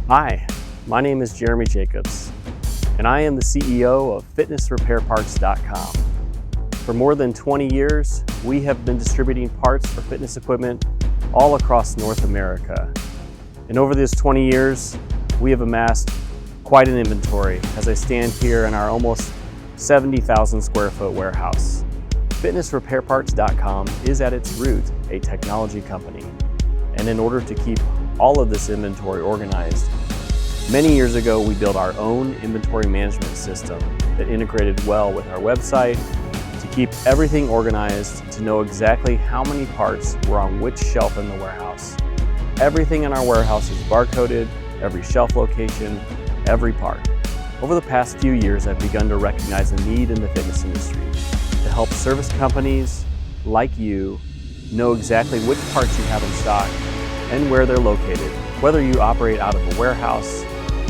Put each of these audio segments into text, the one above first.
Hi, my name is Jeremy Jacobs, and I am the CEO of FitnessRepairParts.com. For more than 20 years, we have been distributing parts for fitness equipment all across North America. And over these 20 years, we have amassed quite an inventory as I stand here in our almost 70,000 square foot warehouse. FitnessRepairParts.com is at its root a technology company. And in order to keep all of this inventory organized, many years ago we built our own inventory management system that integrated well with our website to keep everything organized, to know exactly how many parts were on which shelf in the warehouse. Everything in our warehouse is barcoded, every shelf location, every part. Over the past few years, I've begun to recognize a need in the fitness industry to help service companies like you know exactly which parts you have in stock and where they're located, whether you operate out of a warehouse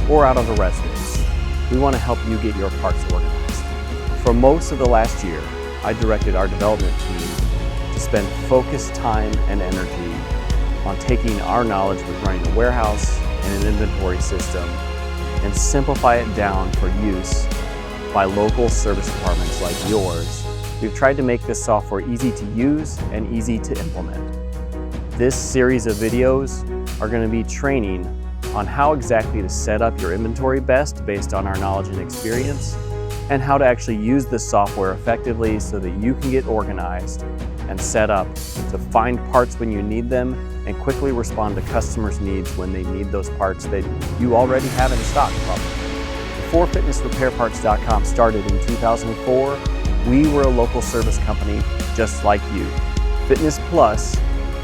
or out of a residence. We want to help you get your parts organized. For most of the last year, I directed our development team to spend focused time and energy on taking our knowledge with running a warehouse and an inventory system and simplify it down for use by local service departments like yours. We've tried to make this software easy to use and easy to implement. This series of videos are going to be training on how exactly to set up your inventory best based on our knowledge and experience, and how to actually use this software effectively so that you can get organized and set up to find parts when you need them and quickly respond to customers' needs when they need those parts that you already have in stock probably. Before FitnessRepairParts.com started in 2004, we were a local service company just like you. Fitness Plus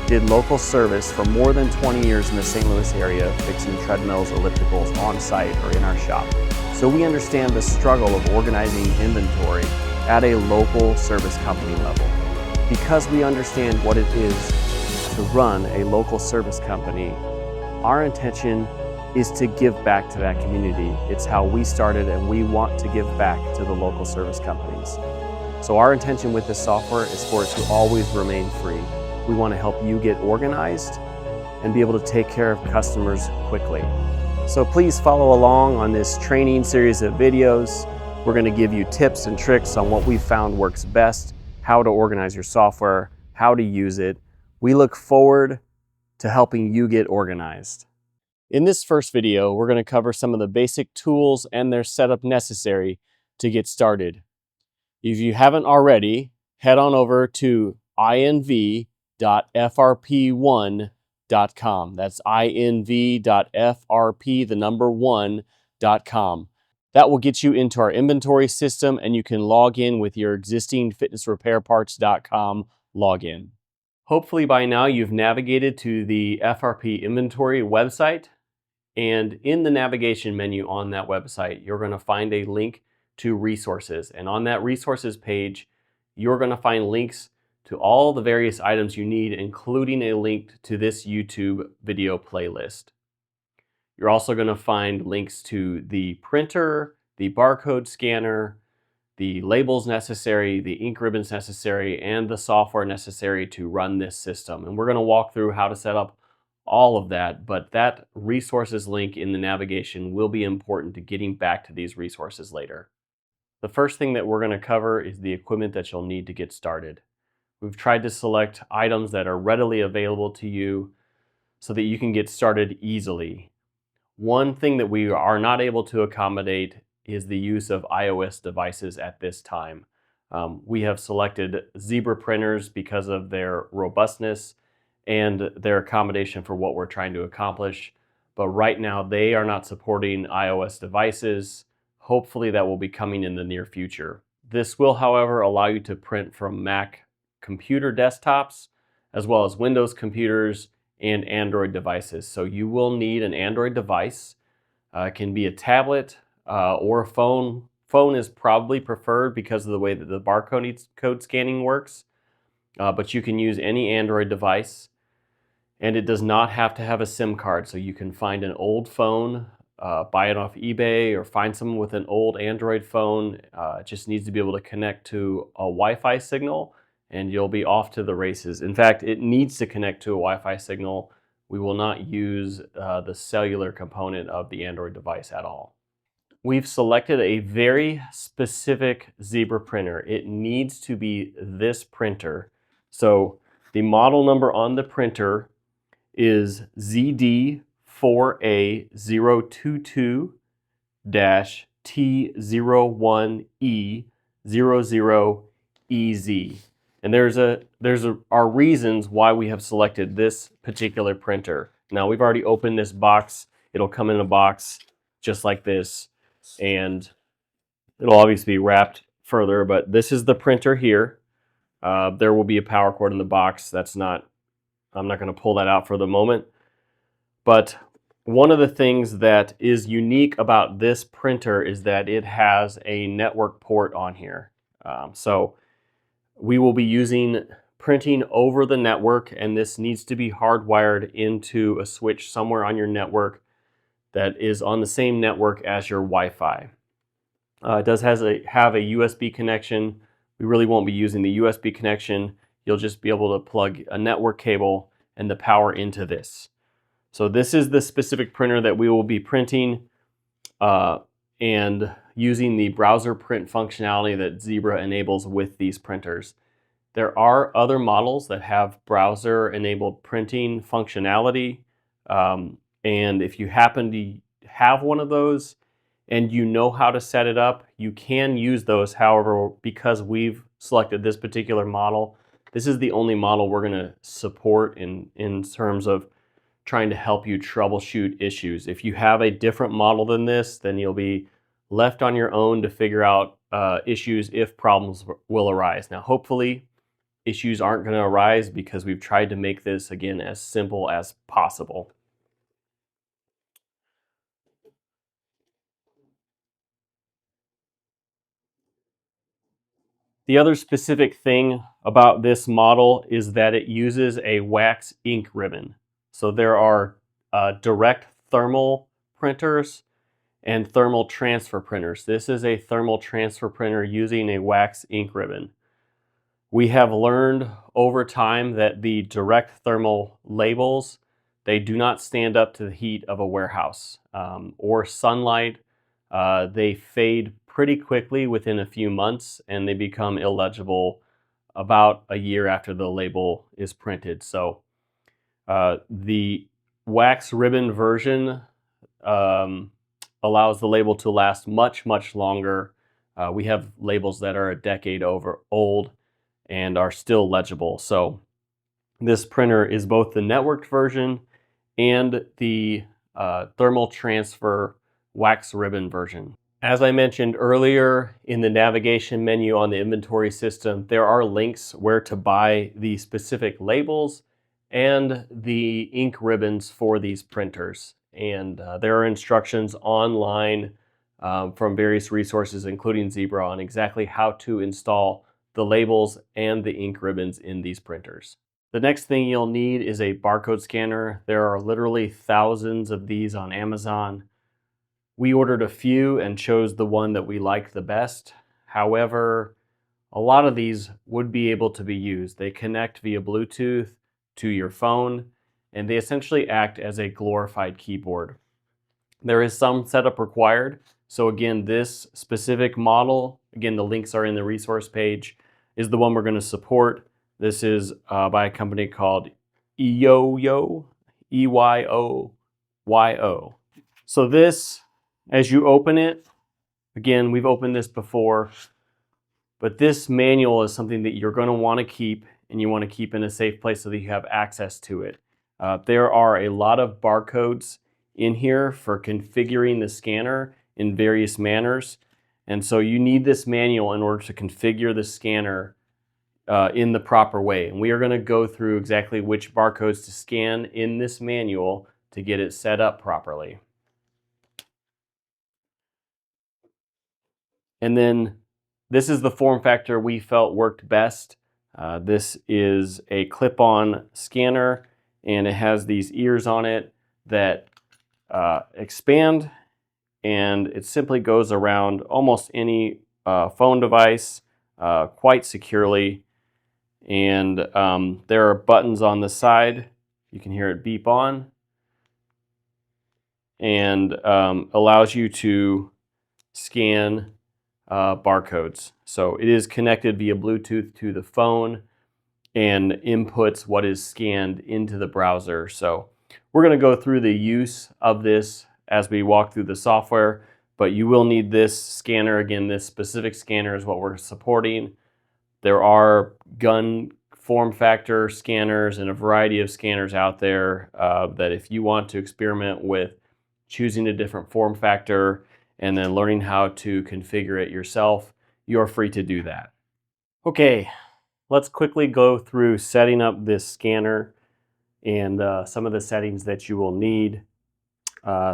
did local service for more than 20 years in the St. Louis area, fixing treadmills, ellipticals on site or in our shop. So we understand the struggle of organizing inventory at a local service company level. Because we understand what it is to run a local service company, our intention is to give back to that community. It's how we started, and we want to give back to the local service companies. So our intention with this software is for it to always remain free. We want to help you get organized and be able to take care of customers quickly. So please follow along on this training series of videos. We're going to give you tips and tricks on what we found works best, how to organize your software, how to use it. We look forward to helping you get organized. In this first video, we're going to cover some of the basic tools and their setup necessary to get started. If you haven't already, head on over to inv.frp1.com. That's inv.frp1.com. That will get you into our inventory system, and you can log in with your existing FitnessRepairParts.com login. Hopefully by now you've navigated to the FRP inventory website, and in the navigation menu on that website, you're going to find a link to resources. And on that resources page, you're going to find links to all the various items you need, including a link to this YouTube video playlist. You're also going to find links to the printer, the barcode scanner, the labels necessary, the ink ribbons necessary, and the software necessary to run this system. And we're going to walk through how to set up all of that, but that resources link in the navigation will be important to getting back to these resources later. The first thing that we're going to cover is the equipment that you'll need to get started. We've tried to select items that are readily available to you so that you can get started easily. One thing that we are not able to accommodate is the use of iOS devices at this time. We have selected Zebra printers because of their robustness and their accommodation for what we're trying to accomplish. But right now they are not supporting iOS devices. Hopefully that will be coming in the near future. This will, however, allow you to print from Mac computer desktops, as well as Windows computers and Android devices. So you will need an Android device. It can be a tablet or a phone. Phone is probably preferred because of the way that the barcode scanning works. But you can use any Android device, and it does not have to have a SIM card. So you can find an old phone, buy it off eBay, or find someone with an old Android phone. It just needs to be able to connect to a Wi-Fi signal, and you'll be off to the races. In fact, it needs to connect to a Wi-Fi signal We will not use the cellular component of the Android device at all. We've selected a very specific Zebra printer. It needs to be this printer. So the model number on the printer is ZD4A02-T01E00EZ. And there's our reasons why we have selected this particular printer. Now we've already opened this box. It'll come in a box just like this, and it'll obviously be wrapped further, but this is the printer here. There will be a power cord in the box. I'm not going to pull that out for the moment. But one of the things that is unique about this printer is that it has a network port on here. So we will be using printing over the network, and this needs to be hardwired into a switch somewhere on your network that is on the same network as your Wi-Fi. It does have a USB connection. We really won't be using the USB connection. You'll just be able to plug a network cable and the power into this. So this is the specific printer that we will be printing and using the browser print functionality that Zebra enables with these printers. There are other models that have browser-enabled printing functionality, and if you happen to have one of those and you know how to set it up, you can use those. However, because we've selected this particular model, this is the only model we're going to support in terms of trying to help you troubleshoot issues. If you have a different model than this, then you'll be left on your own to figure out issues if problems will arise. Now, hopefully, issues aren't going to arise because we've tried to make this, again, as simple as possible. The other specific thing about this model is that it uses a wax ink ribbon. So there are direct thermal printers and thermal transfer printers. This is a thermal transfer printer using a wax ink ribbon. We have learned over time that the direct thermal labels, they do not stand up to the heat of a warehouse or sunlight. They fade pretty quickly within a few months, and they become illegible about a year after the label is printed. So the wax ribbon version allows the label to last much, much longer. We have labels that are a decade old and are still legible. So this printer is both the networked version and the thermal transfer wax ribbon version. As I mentioned earlier, in the navigation menu on the inventory system, there are links where to buy the specific labels and the ink ribbons for these printers. And there are instructions online from various resources, including Zebra, on exactly how to install the labels and the ink ribbons in these printers. The next thing you'll need is a barcode scanner. There are literally thousands of these on Amazon. We ordered a few and chose the one that we liked the best. However, a lot of these would be able to be used. They connect via Bluetooth to your phone, and they essentially act as a glorified keyboard. There is some setup required. So again, this specific model, again, the links are in the resource page, is the one we're going to support. This is by a company called EYOYO, EYOYO. So this, as you open it, again, we've opened this before, but this manual is something that you're going to want to keep, and you want to keep in a safe place so that you have access to it. There are a lot of barcodes in here for configuring the scanner in various manners, and so you need this manual in order to configure the scanner in the proper way. And we are going to go through exactly which barcodes to scan in this manual to get it set up properly. And then this is the form factor we felt worked best. This is a clip-on scanner, and it has these ears on it that expand, and it simply goes around almost any phone device quite securely. And there are buttons on the side You can hear it beep on, and allows you to scan barcodes. So it is connected via Bluetooth to the phone and inputs what is scanned into the browser. So we're going to go through the use of this as we walk through the software, but you will need this scanner. Again, this specific scanner is what we're supporting. There are gun form factor scanners and a variety of scanners out there that if you want to experiment with choosing a different form factor and then learning how to configure it yourself, you're free to do that. Okay, let's quickly go through setting up this scanner and some of the settings that you will need.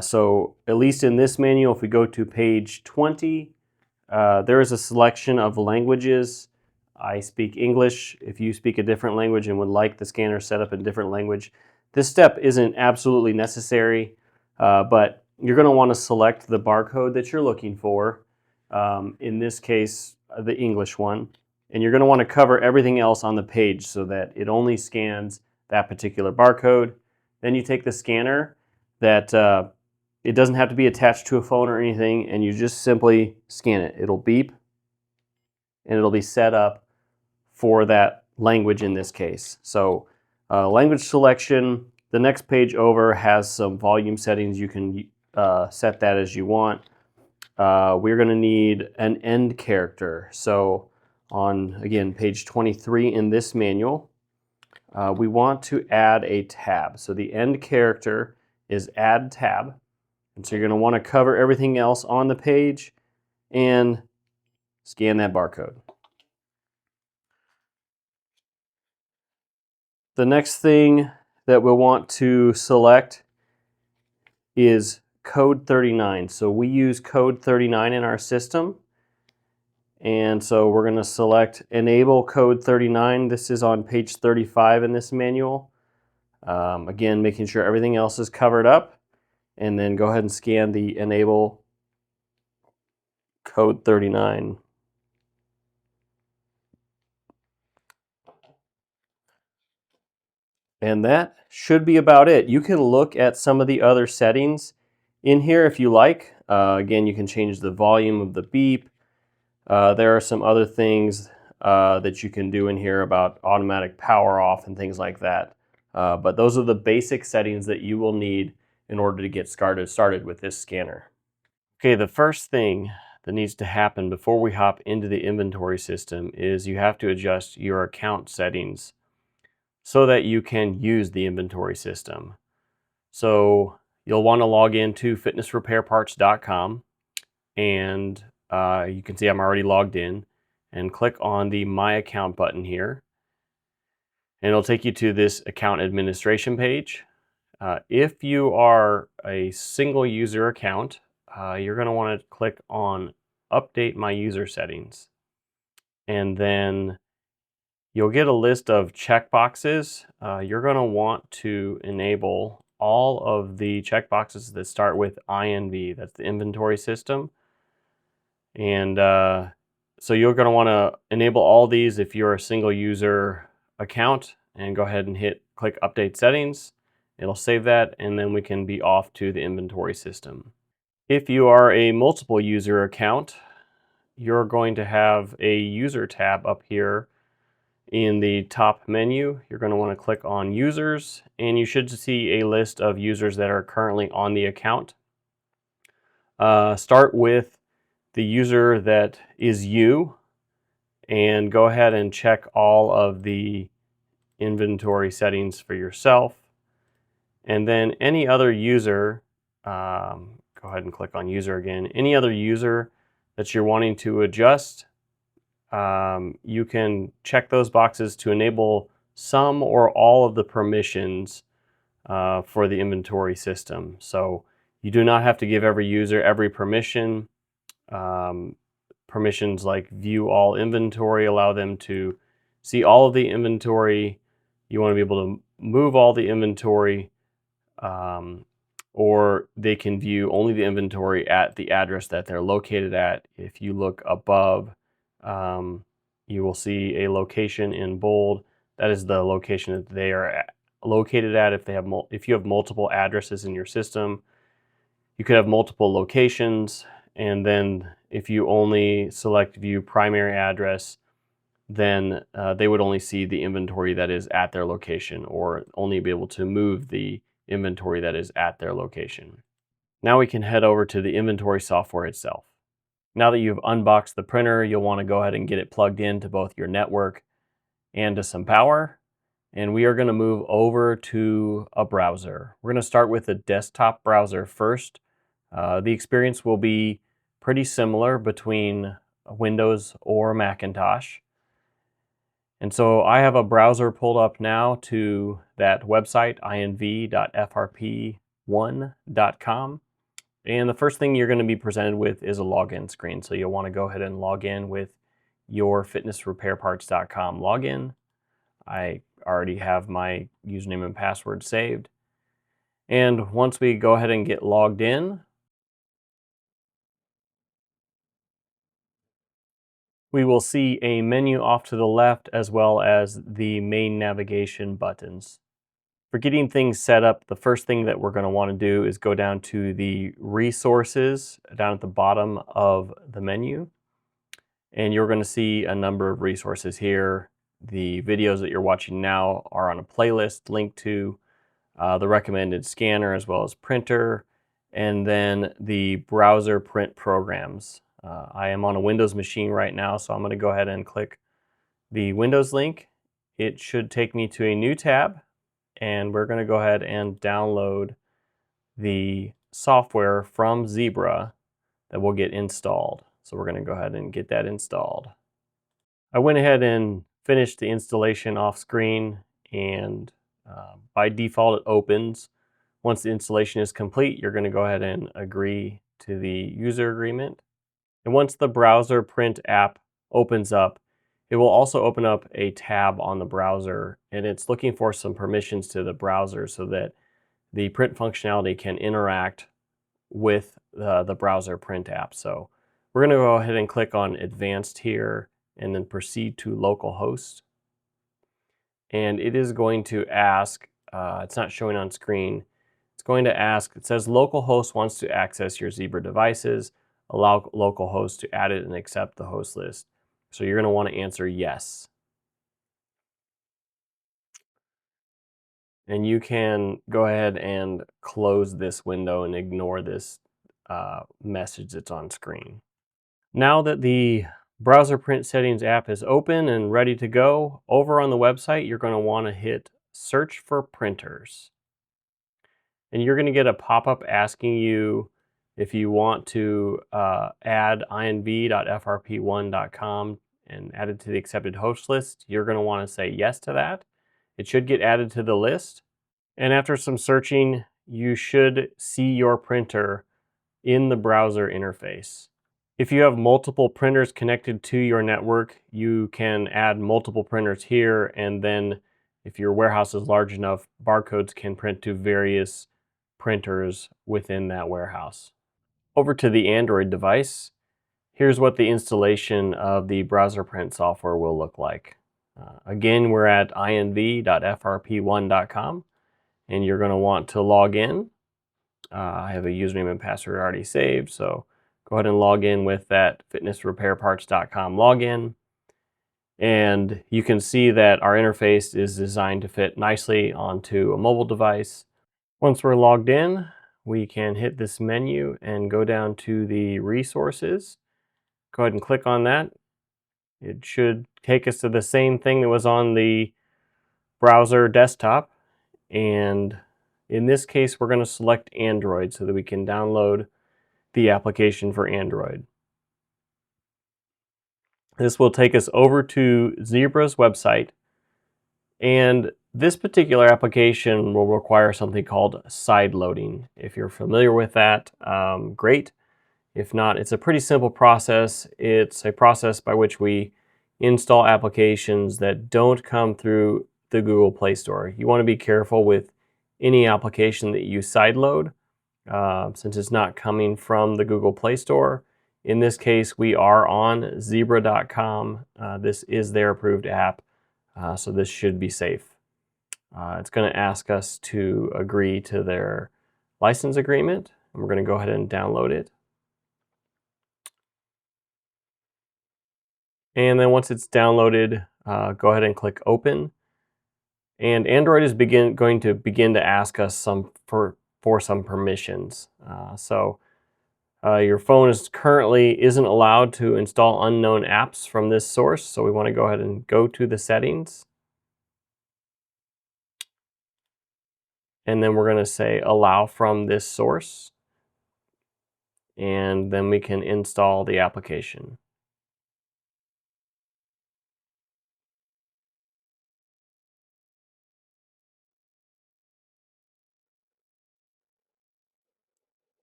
So at least in this manual, if we go to page 20, there is a selection of languages. I speak English. If you speak a different language and would like the scanner set up in a different language, this step isn't absolutely necessary, but you're going to want to select the barcode that you're looking for, in this case, the English one, and you're going to want to cover everything else on the page so that it only scans that particular barcode. Then you take the scanner that it doesn't have to be attached to a phone or anything, and you just simply scan it. It'll beep, and it'll be set up for that language in this case. So language selection, the next page over has some volume settings. You can set that as you want. We're going to need an end character. So on, again, page 23 in this manual, we want to add a tab. So the end character is add tab. And so you're going to want to cover everything else on the page and scan that barcode. The next thing that we'll want to select is code 39. So we use code 39 in our system. And so we're going to select enable code 39. This is on page 35 in this manual. Again, making sure everything else is covered up. And then go ahead and scan the enable code 39. And that should be about it. You can look at some of the other settings in here if you like. Again, you can change the volume of the beep. There are some other things that you can do in here about automatic power off and things like that. But those are the basic settings that you will need in order to get started with this scanner. Okay, the first thing that needs to happen before we hop into the inventory system is you have to adjust your account settings so that you can use the inventory system. So you'll want to log into FitnessRepairParts.com, and you can see I'm already logged in, and click on the My Account button here. And it'll take you to this account administration page. If you are a single user account, you're going to want to click on Update My User Settings. And then you'll get a list of checkboxes. You're going to want to enable all of the checkboxes that start with INV. That's the inventory system. And so you're going to want to enable all these if you're a single user account, and go ahead and click Update Settings. It'll save that, and then we can be off to the inventory system. If you are a multiple user account, you're going to have a user tab up here in the top menu. You're going to want to click on Users, and you should see a list of users that are currently on the account. Start with the user that is you, and go ahead and check all of the inventory settings for yourself. And then any other user, go ahead and click on User again. Any other user that you're wanting to adjust, you can check those boxes to enable some or all of the permissions for the inventory system. So you do not have to give every user every permission. Permissions like view all inventory allow them to see all of the inventory. You want to be able to move all the inventory, or they can view only the inventory at the address that they're located at. If you look above, you will see a location in bold. That is the location that they are located at. If you have multiple addresses in your system, you could have multiple locations, and then if you only select view primary address, then they would only see the inventory that is at their location, or only be able to move the inventory that is at their location. Now we can head over to the inventory software itself. Now that you've unboxed the printer, you'll want to go ahead and get it plugged into both your network and to some power. And we are going to move over to a browser. We're going to start with a desktop browser first. The experience will be pretty similar between Windows or Macintosh. And so I have a browser pulled up now to that website, inv.frp1.com. And the first thing you're going to be presented with is a login screen. So you'll want to go ahead and log in with your FitnessRepairParts.com login. I already have my username and password saved. And once we go ahead and get logged in, we will see a menu off to the left as well as the main navigation buttons. For getting things set up, the first thing that we're going to want to do is go down to the resources down at the bottom of the menu. And you're going to see a number of resources here. The videos that you're watching now are on a playlist linked to the recommended scanner as well as printer, and then the browser print programs. I am on a Windows machine right now, so I'm going to go ahead and click the Windows link. It should take me to a new tab, and we're going to go ahead and download the software from Zebra that will get installed. So we're going to go ahead and get that installed. I went ahead and finished the installation off screen, and by default it opens. Once the installation is complete, you're going to go ahead and agree to the user agreement. And once the browser print app opens up, it will also open up a tab on the browser, and it's looking for some permissions to the browser so that the print functionality can interact with the browser print app. So we're going to go ahead and click on Advanced here and then proceed to localhost. And it is going to ask, it's not showing on screen, it's going to ask, it says localhost wants to access your Zebra devices, allow localhost to add it and accept the host list. So you're going to want to answer yes. And you can go ahead and close this window and ignore this message that's on screen. Now that the browser print settings app is open and ready to go, over on the website, you're going to want to hit search for printers. And you're going to get a pop-up asking you if you want to add inv.frp1.com and add it to the accepted host list. You're going to want to say yes to that. It should get added to the list. And after some searching, you should see your printer in the browser interface. If you have multiple printers connected to your network, you can add multiple printers here, and then if your warehouse is large enough, barcodes can print to various printers within that warehouse. Over to the Android device, here's what the installation of the browser print software will look like. Again, we're at inv.frp1.com, and you're going to want to log in. I have a username and password already saved, so go ahead and log in with that FitnessRepairParts.com login. And you can see that our interface is designed to fit nicely onto a mobile device. Once we're logged in, we can hit this menu and go down to the resources. Go ahead and click on that. It should take us to the same thing that was on the browser desktop. And in this case, we're going to select Android so that we can download the application for Android. This will take us over to Zebra's website, and this particular application will require something called side loading. If you're familiar with that, great. If not, it's a pretty simple process. It's a process by which we install applications that don't come through the Google Play Store. You want to be careful with any application that you sideload, since it's not coming from the Google Play Store. In this case, we are on zebra.com. This is their approved app, so this should be safe. It's going to ask us to agree to their license agreement, and we're going to go ahead and download it. And then once it's downloaded, go ahead and click open. And Android is going to begin to ask us for some permissions. Your phone currently isn't allowed to install unknown apps from this source, so we want to go ahead and go to the settings. And then we're going to say allow from this source. And then we can install the application.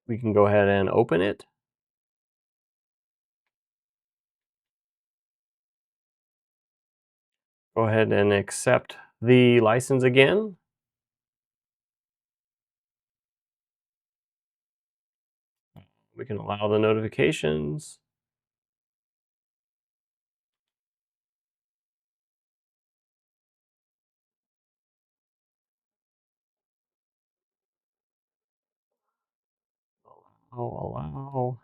We can go ahead and open it. Go ahead and accept the license again. We can allow the notifications. Allow.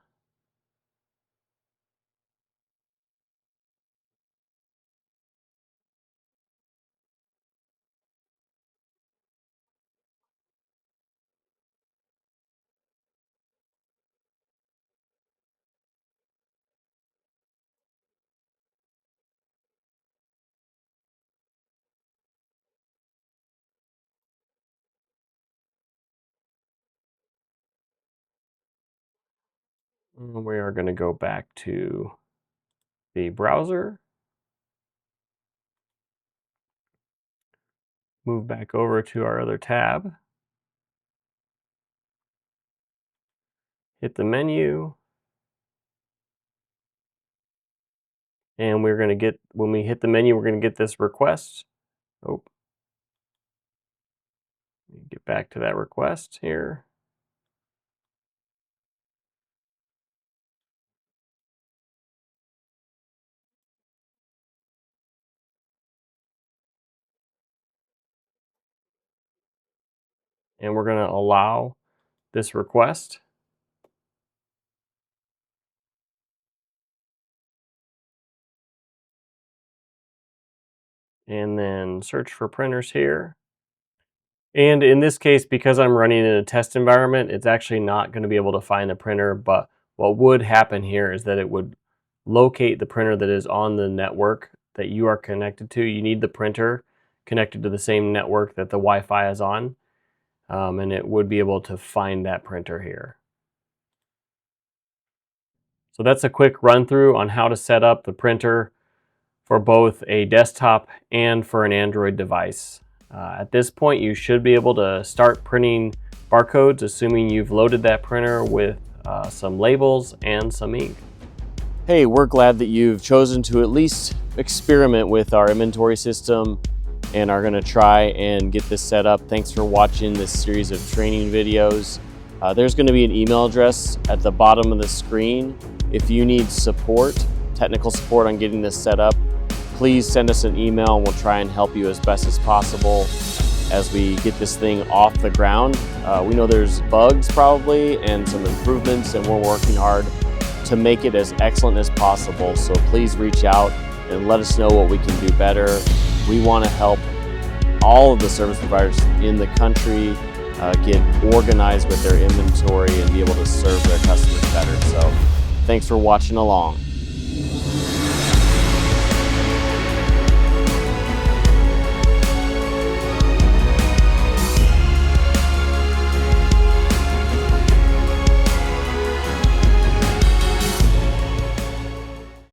We are going to go back to the browser. Move back over to our other tab. Hit the menu. And we're going to get, when we hit the menu, we're going to get this request. Oh, get back to that request here. And we're going to allow this request. And then search for printers here. And in this case, because I'm running in a test environment, it's actually not going to be able to find the printer, but what would happen here is that it would locate the printer that is on the network that you are connected to. You need the printer connected to the same network that the Wi-Fi is on, and it would be able to find that printer here. So that's a quick run through on how to set up the printer for both a desktop and for an Android device. At this point, you should be able to start printing barcodes, assuming you've loaded that printer with some labels and some ink. Hey, we're glad that you've chosen to at least experiment with our inventory system and are going to try and get this set up. Thanks for watching this series of training videos. There's going to be an email address at the bottom of the screen. If you need support, technical support on getting this set up, please send us an email and we'll try and help you as best as possible as we get this thing off the ground. We know there's bugs probably and some improvements, and we're working hard to make it as excellent as possible. So please reach out and let us know what we can do better. We want to help all of the service providers in the country get organized with their inventory and be able to serve their customers better. So thanks for watching along.